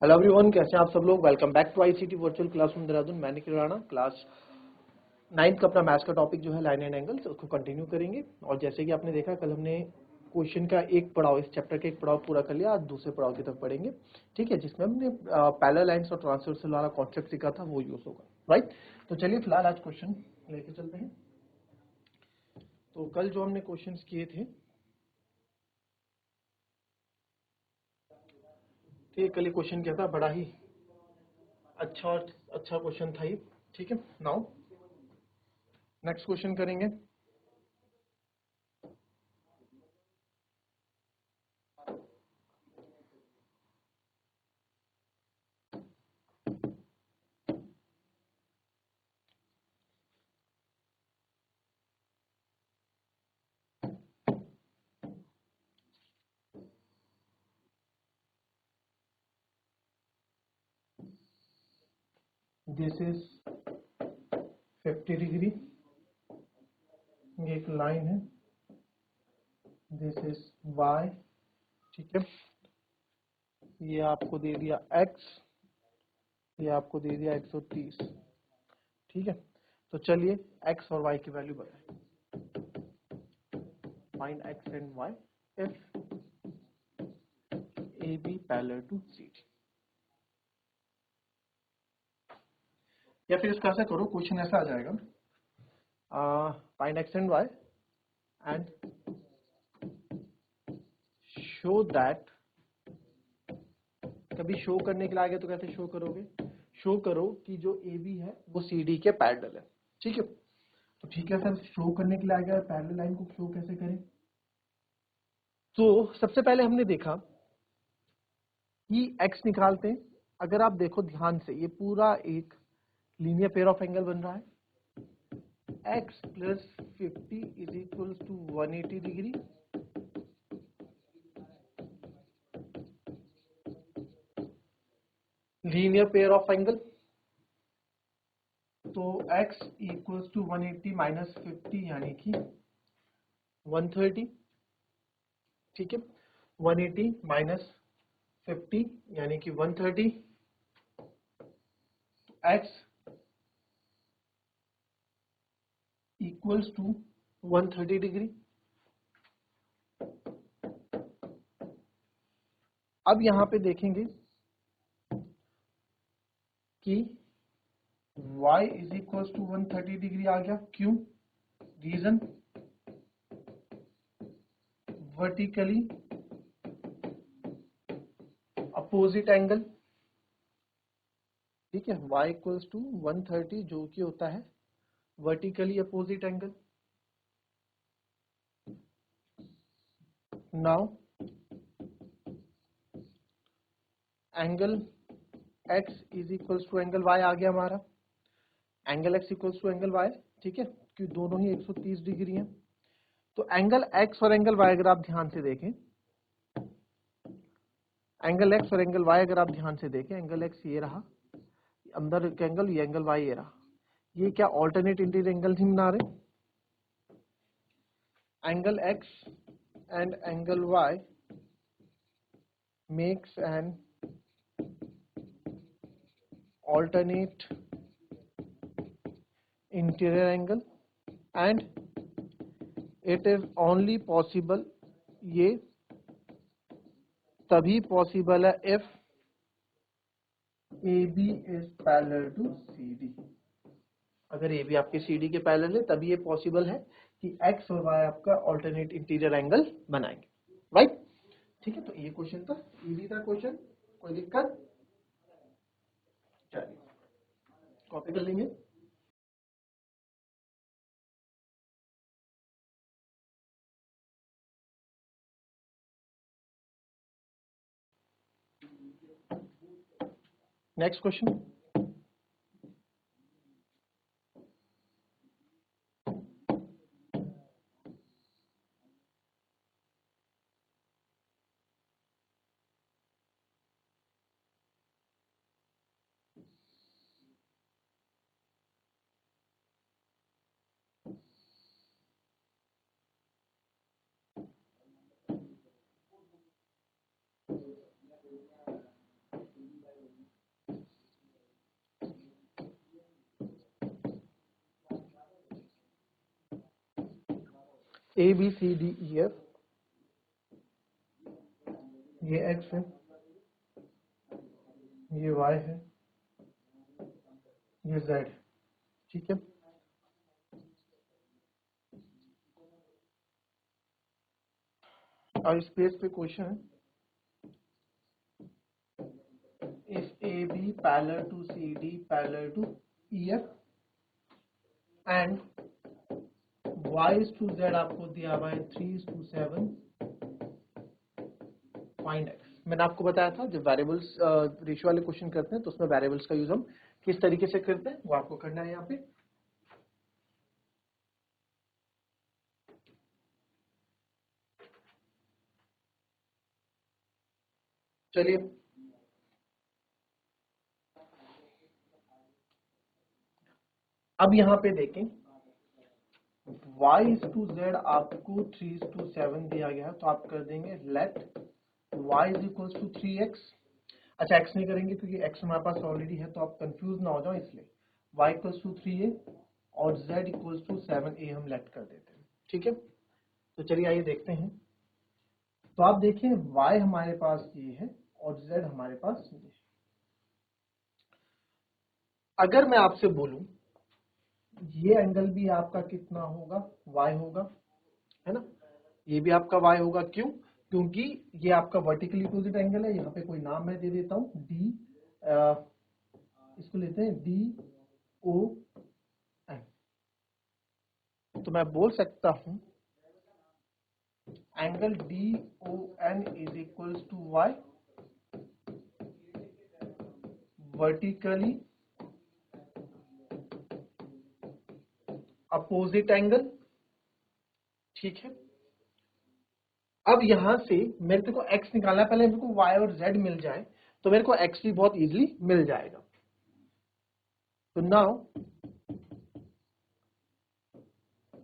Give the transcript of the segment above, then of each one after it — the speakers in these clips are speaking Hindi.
हेलो एवरीवन, कैसे हैं आप सब लोग। Welcome back to ICT virtual classroom Dehradun. मैंने किराना क्लास 9th का अपना मैथ्स का टॉपिक जो है लाइन एंड एंगल्स, उसको कंटिन्यू करेंगे। और जैसे कि आपने देखा, कल हमने क्वेश्चन का एक पड़ाव, इस चैप्टर का एक पड़ाव पूरा कर लिया। आज दूसरे पड़ाव की तरफ पढ़ेंगे, ठीक है, जिसमें हमने पैरेलल लाइंस और ट्रांसवर्सल वाला कॉन्सेप्ट सीखा था, वो यूज होगा, राइट। तो चलिए फिलहाल आज क्वेश्चन लेके चलते हैं। तो कल जो हमने क्वेश्चन किए थे, ठीक, कल ये क्वेश्चन क्या था, बड़ा ही अच्छा क्वेश्चन था ये, ठीक है। नाउ नेक्स्ट क्वेश्चन करेंगे। दिस इज 50 डिग्री, ये एक लाइन है। दिस इज y, ठीक है। ये आपको दे दिया x, ये आपको दे दिया 130, ठीक है। तो चलिए x और y की वैल्यू बताएं। Find x and y if AB parallel to CD। या फिर इसका ऐसा करो, क्वेश्चन ऐसा आ जाएगा, find x and y and show that. कभी शो करने के लिए आ गया तो कैसे शो करोगे, शो करो कि जो AB है वो CD के पैरेलल है, ठीक है। तो ठीक है सर, शो करने के लिए आ गया, पैरेलल लाइन को शो कैसे करें। तो सबसे पहले हमने देखा कि x निकालते हैं। अगर आप देखो ध्यान से, ये पूरा एक लीनियर पेयर ऑफ एंगल बन रहा है। x plus 50 is equal to 180 degree, linear pair of angle. तो x इक्वल्स टू 180 माइनस 50 यानी कि 130, ठीक है। 180 माइनस 50 यानी कि 130। x equals to 130 degree. अब यहां पे देखेंगे कि y is equals to 130 degree आ गया। क्यों? रीजन, वर्टिकली अपोजिट एंगल, ठीक है। y इक्वल्स टू 130 जो कि होता है vertically opposite angle. Now angle x is equals to angle y आ गया हमारा। Angle x equals to angle y, ठीक है, क्योंकि दोनों ही 130 डिग्री हैं। तो एंगल x और एंगल y अगर आप ध्यान से देखें, एंगल x और एंगल y अगर आप ध्यान से देखें, एंगल x ये रहा अंदर का एंगल, ये एंगल y ये रहा। ये क्या ऑल्टरनेट इंटीरियर एंगल नहीं बना रहे। Angle x and angle y makes an alternate interior angle and it is only possible, ये तभी पॉसिबल है if AB is parallel to CD। अगर AB आपके CD के पैरेलल है तभी ये पॉसिबल है कि X और Y आपका ऑल्टरनेट इंटीरियर एंगल बनाएंगे, राइट, ठीक है। तो ये क्वेश्चन था, इजी था क्वेश्चन, कोई दिक्कत? चलिए कॉपी कर लेंगे। Next question, A B C D E F, ये एक्स है, ये वाई है, ये जेड है। ठीक है, और इस पेज पे क्वेश्चन है, if A B parallel to C D parallel to E F and y to z आपको दिया हुआ है 3:7, फाइंड x। मैंने आपको बताया था जब वेरिएबल्स रेशियो वाले क्वेश्चन करते हैं तो उसमें वेरिएबल्स का यूज हम किस तरीके से करते हैं वो आपको करना है यहाँ पे। चलिए अब यहाँ पे देखें, y to z आपको 3:7 दिया गया है, तो आप कर देंगे late y is equals to 3x। अच्छा x नहीं करेंगे क्योंकि x हमारे पास ऑलरेडी है, तो आप कंफ्यूज ना हो जाओ, इसलिए y equals to 3a और z equals to 7a हम लेट कर देते हैं। ठीक है, तो चलिए आइए देखते हैं। तो आप देखें y हमारे पास ये है और z हमारे पास ये है। अगर मैं आपसे बोलूं ये एंगल भी आपका कितना होगा, y होगा, है ना, ये भी आपका y होगा। क्यों? क्योंकि ये आपका वर्टिकली अपोजिट एंगल है। यहाँ पे कोई नाम मैं दे देता हूं, डी, इसको लेते हैं डी ओ एन। तो मैं बोल सकता हूं angle D O N is equals to Y, vertically opposite angle. ठीक है, अब यहां से मेरे को x निकालना है, पहले मेरे को y और z मिल जाए तो मेरे को x भी बहुत इजीली मिल जाएगा। तो now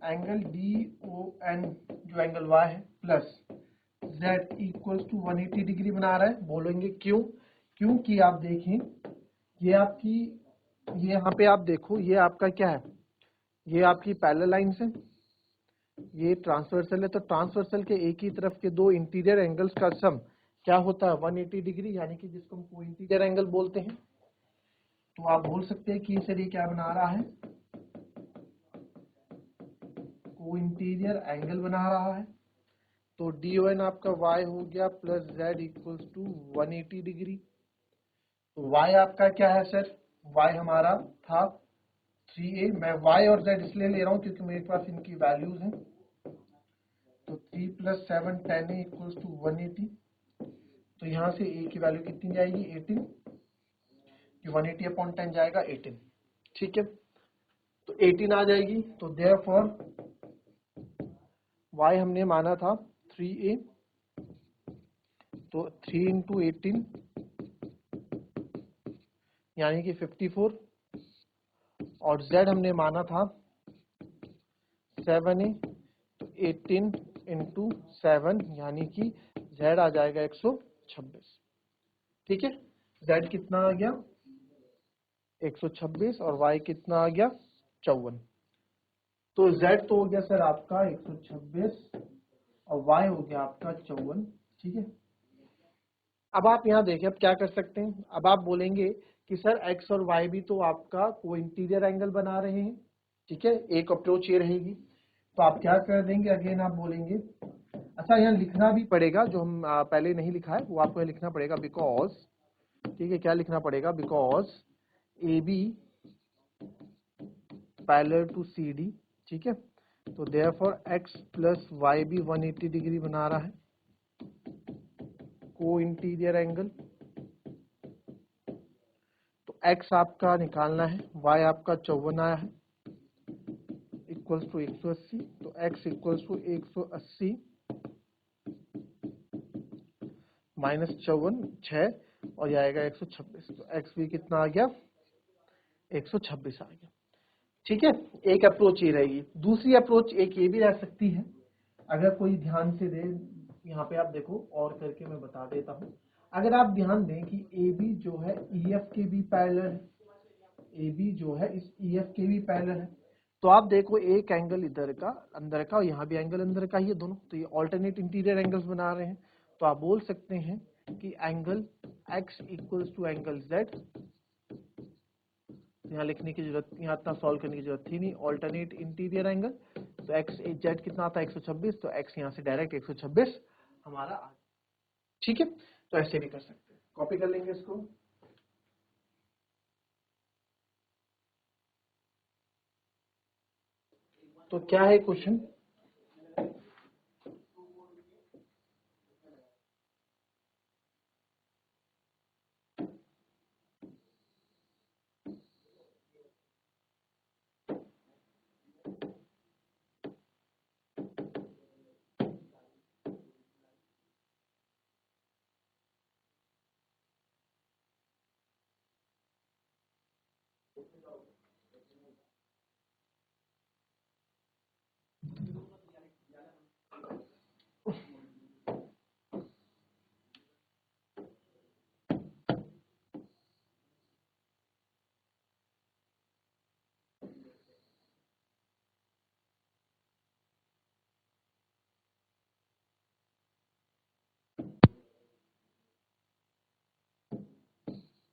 angle D O N जो एंगल y है plus z equals to 180 degree बना रहा है। बोलेंगे क्यों? क्योंकि आप देखें ये आपकी, ये यहाँ पे आप देखो ये आपका क्या है, ये आपकी पैरेलल लाइंस है, ये ट्रांसवर्सल है। तो ट्रांसवर्सल के एक ही तरफ के दो इंटीरियर एंगल्स का सम क्या होता है 180 डिग्री, यानी कि जिसको हम को इंटीरियर एंगल बोलते हैं। तो आप बोल सकते हैं कि इसे क्या बना रहा है, को इंटीरियर एंगल बना रहा है। तो डी ओ एन आपका y हो गया plus z equals to 180 degree. तो y आपका क्या है सर, y हमारा था 3a। मैं y और z इसलिए ले रहा हूं क्योंकि मेरे पास इनकी वैल्यूज हैं। तो 3 + 7 10a इक्वल्स टू 180। तो यहां से a की वैल्यू कितनी जाएगी 18, 180/10 जाएगा 18। ठीक है, तो 18 आ जाएगी। तो देयरफॉर y हमने माना था 3a, तो 3 × 18 यानी कि 54, और z हमने माना था 7a, तो 18 × 7 यानी कि z आ जाएगा 126। ठीक है, z कितना आ गया 126 और y कितना आ गया 54। तो z तो हो गया सर आपका 126 और y हो गया आपका 54। ठीक है, अब आप यहाँ देखिए अब क्या कर सकते हैं। अब आप बोलेंगे कि सर x और y भी तो आपका को इंटीरियर एंगल बना रहे हैं। ठीक है, एक अप्रोच ये रहेगी। तो आप क्या कर देंगे, अगेन आप बोलेंगे, अच्छा यहाँ लिखना भी पड़ेगा जो हम पहले नहीं लिखा है वो आपको लिखना पड़ेगा, बिकॉज, ठीक है, क्या लिखना पड़ेगा, because A B parallel to C D. ठीक है, तो देयरफॉर x प्लस वाई भी 180 डिग्री बना रहा है, को इंटीरियर एंगल। तो x आपका निकालना है, y आपका 54 आया है, इक्वल्स टू 180। तो x इक्वल्स टू 180 माइनस 54 6 और ये आएगा 126। तो x भी कितना आ गया 126 आ गया। ठीक है, एक अप्रोच ये रहेगी। दूसरी अप्रोच एक ये भी रह सकती है, अगर कोई ध्यान से दे, यहाँ पे आप देखो और करके मैं बता देता हूँ। अगर आप ध्यान दें कि ए बी जो है ई एफ के भी पैरेलल है, ए बी जो है इस ई एफ के भी पैरेलल है, तो आप देखो एक एंगल इधर का अंदर का और यहाँ भी एंगल अंदर का ही है दोनों, तो ये ऑल्टरनेट इंटीरियर एंगल्स बना रहे हैं। तो आप बोल सकते हैं कि angle x equals to angle z, यहाँ लिखने की जरूरत, यहाँ इतना सॉल्व करने की जरूरत थी नहीं, ऑल्टरनेट इंटीरियर एंगल। तो x z कितना आता है 126, तो x यहाँ से डायरेक्ट 126 हमारा आ, ठीक है। तो ऐसे भी कर सकते हैं, कॉपी कर लेंगे इसको। तो क्या है क्वेश्चन,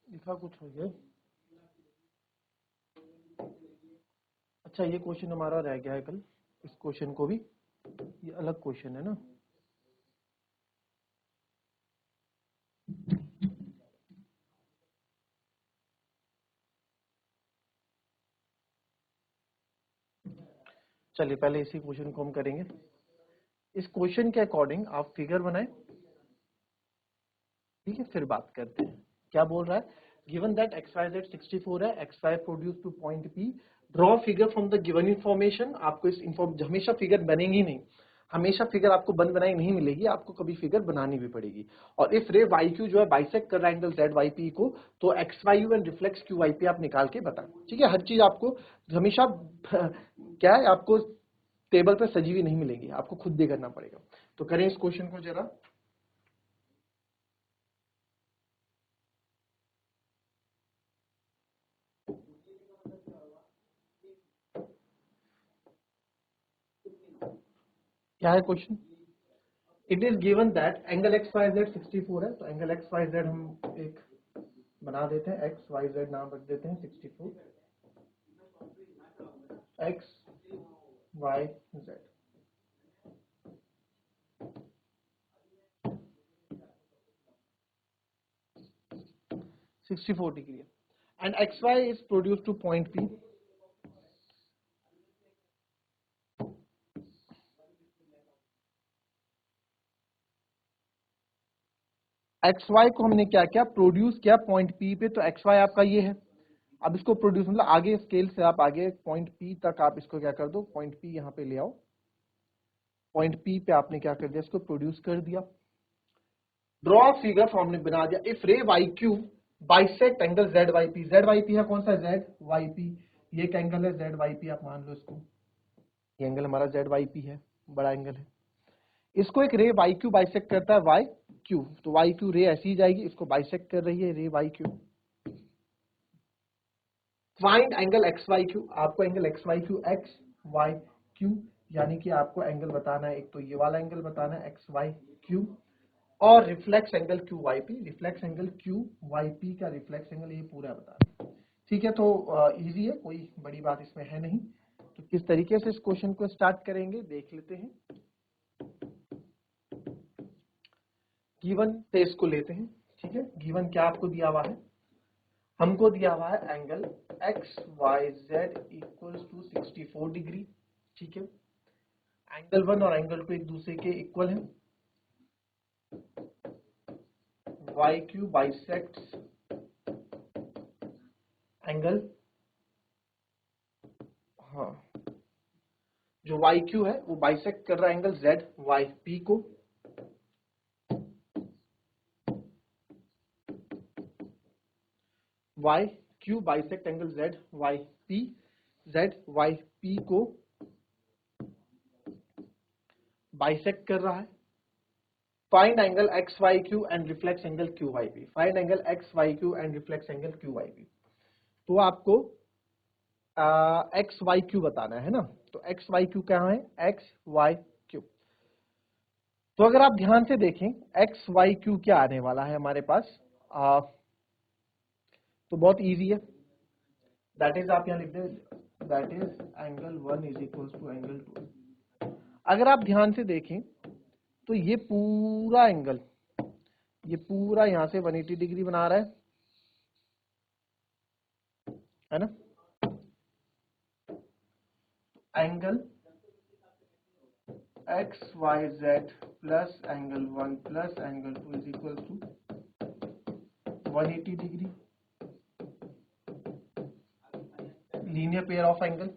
लिखा कुछ हो गया। अच्छा ये क्वेश्चन हमारा रह गया है कल, इस क्वेश्चन को भी, ये अलग क्वेश्चन है ना। चलिए पहले इसी क्वेश्चन को हम करेंगे। इस क्वेश्चन के अकॉर्डिंग आप फिगर बनाएं, ठीक है, फिर बात करते हैं। क्या बोल रहा है, गिवन दैट xyz 64 है, xy produce two point P, draw figure from the given information. आपको इस हमेशा फिगर बनेगी नहीं, हमेशा फिगर आपको बन बनाई नहीं मिलेगी, आपको कभी फिगर बनानी भी पड़ेगी। और इफ रे YQ जो है बाइसेक्ट कर रहा है एंगल ZYP को, तो XYU एंड रिफ्लेक्स QYP आप निकाल के बताएं, ठीक है। हर चीज आपको हमेशा क्या है, आपको टेबल पर सजी हुई नहीं मिलेगी, आपको खुद भी करना पड़ेगा। तो करें इस क्वेश्चन को जरा। क्या है question, it is given that angle XYZ 64 है, तो एंगल XYZ हम एक बना देते हैं, XYZ नाम रख देते हैं 64, XYZ 64 डिग्री है, and XY is produced to point P। XY को हमने क्या किया, प्रोड्यूस किया पॉइंट P पे, तो XY आपका ये है। अब इसको प्रोड्यूस मतलब आगे स्केल से आप आगे पॉइंट P तक आप इसको क्या कर दो, पॉइंट P यहाँ पे ले आओ, पॉइंट P पे आपने क्या कर दिया, इसको प्रोड्यूस कर दिया। ड्रॉ फिगर फॉर्म ने बना दिया, इफ रे YQ bisect angle ZYP, ZYP है कौन सा, ZYP, ये एक एंगल है ZYP, आप मान लो इसको, ये एंगल हमारा ZYP है, बड़ा एंगल है। इसको एक रे YQ बाइसेक्ट करता है YQ, तो YQ रे ऐसी ही जाएगी, इसको बाइसेक्ट कर रही है रे YQ। फाइंड एंगल XYQ, आपको एंगल XYQ XYQ यानी कि आपको एंगल बताना है, एक तो ये वाला एंगल बताना है XYQ, और reflex angle QYP, reflex angle QYP का रिफ्लेक्स एंगल ये पूरा बता रहे हैं, ठीक है। तो इजी है, कोई बड़ी बात इसमें है नहीं। तो किस तरीके से इस क्वेश्चन को स्टार्ट करेंगे देख लेते हैं। गिवन से इसको लेते हैं, ठीक है। गिवन क्या आपको दिया हुआ है, हमको दिया हुआ है angle XYZ equals to 64 degree, ठीक है। एंगल 1 और एंगल 2 एक दूसरे के इक्वल हैं। YQ बाइसेक्ट्स एंगल, हाँ, जो YQ है वो बाइसेक्ट कर रहा है एंगल ZYP को, YQ bisect angle ZYP, ZYP को बाइसेक्ट कर रहा है। Find angle XYQ and reflex angle QYP, find angle XYQ and reflex angle QYP। तो आपको एक्स वाई क्यू बताना है ना, तो एक्स वाई क्यू क्या है, एक्स वाई क्यू। तो अगर आप ध्यान से देखें एक्स वाई क्यू क्या आने वाला है हमारे पास, तो बहुत इजी है, दैट इज आप यहां लिख दे, that is angle 1 is equal to angle 2। अगर आप ध्यान से देखें तो ये पूरा एंगल, ये पूरा यहां से 180 डिग्री बना रहा है ना, angle X Y Z plus angle 1 plus angle 2 is equal to 180 degree, linear pair of angle.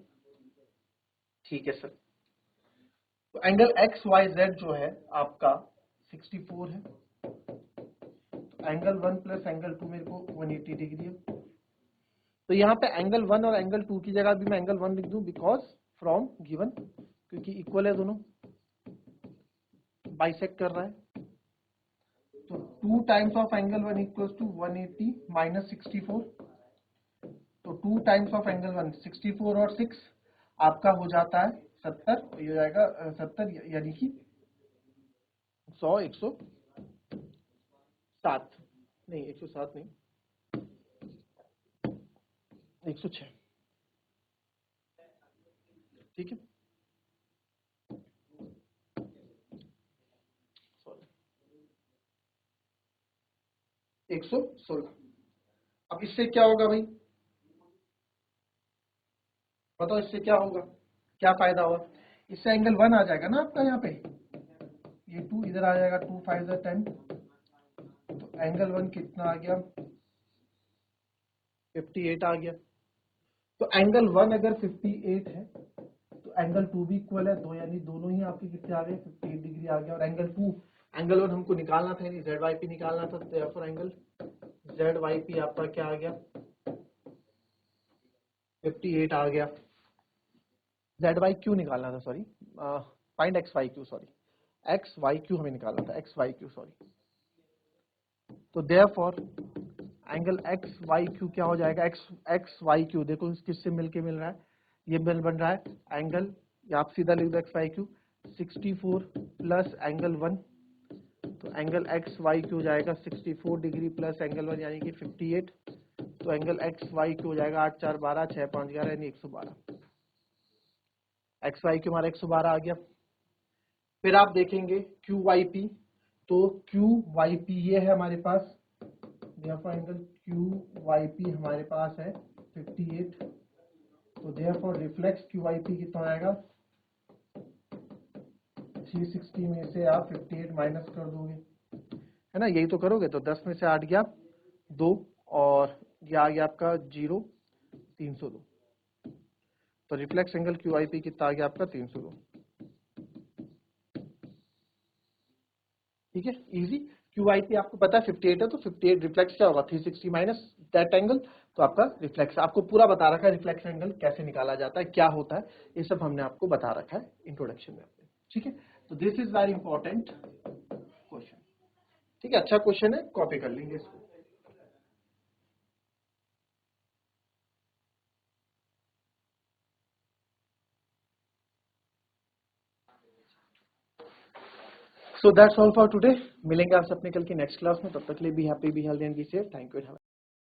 ठीक है सर, तो एंगल एक्स वाई जेड जो है आपका 64 है, तो एंगल 1 प्लस एंगल 2 मेरे को 180 डिग्री है। तो यहाँ पे एंगल 1 और एंगल 2 की जगह भी मैं एंगल 1 लिख दूं, बिकॉज फ्रॉम गिवन, क्योंकि इक्वल है दोनों, बाइसेक्ट कर रहा है। तो 2 times of angle 1 equals to 180 minus 64, तो 2 टाइम्स ऑफ एंगल 1 64 और 6 आपका हो जाता है 70, ये हो जाएगा 70, यानी कि 100, 107 नहीं, 107 नहीं, 106। ठीक है, सॉरी 116। अब इससे क्या होगा भाई, बताओ इससे क्या होगा, क्या फायदा होगा, इससे एंगल 1 आ जाएगा ना आपका, यहाँ पे ये 2 इधर आ जाएगा, 2 5 10, तो एंगल 1 कितना आ गया, 58 आ गया। तो एंगल 1 अगर 58 है तो एंगल 2 भी इक्वल है, दो यानी दोनों ही आपके कितने आ गए, 58 डिग्री आ गया। और एंगल 2, एंगल 1 हमको निकालना था, यानी जेड वाई पी निकालना था, तो फिर एंगल जेड वाई पी आपका क्या आ गया, 58 आ गया। जेड वाई क्यू निकालना था, sorry, find X Y Q, sorry X Y Q हमें निकालना था, एक्स वाई क्यू सॉरी। तो therefore angle X Y Q क्या हो जाएगा, एक्स वाई क्यू देखो किससे मिलके मिल रहा है, ये बन रहा है एंगल, आप सीधा लिख दो X Y Q 64 plus angle 1, तो एंगल एक्स वाई क्यू हो जाएगा 64 डिग्री प्लस एंगल 1 यानी कि 58, तो एंगल एक्स वाई क्यू हो जाएगा 8 4 12 6 5 11 यानी 112, एक्स वाई क्यू हमारा 112 आ गया। फिर आप देखेंगे क्यू वाई पी, तो क्यू वाई पी ये है हमारे पास, एंगल क्यू वाई पी हमारे पास है 58, तो therefore reflex Q Y P कितना आएगा, 360 में से आप 58 माइनस कर दोगे, है ना, यही तो करोगे, तो 10 में से 8 गया 2, और ये आ गया आपका 0 302, तो reflex angle Q I P कितना आ गया आपका 302। ठीक है, इजी। क्यू आई पी आपको पता है 58 है, तो 58 रिफ्लेक्स क्या होगा, 360 माइनस दैट एंगल, तो आपका रिफ्लेक्स, आपको पूरा बता रखा है रिफ्लेक्स एंगल कैसे निकाला जाता है, क्या होता है, ये सब हमने आपको बता रखा है इंट्रोडक्शन में। ठीक है, तो this is very important question. ठीक है, अच्छा क्वेश्चन है, कॉपी कर लेंगे इसको। So that's all for today, मिलेंगे आपसे अपने कल की नेक्स्ट क्लास में, तब तक के लिए be happy, be healthy and be safe. Thank you.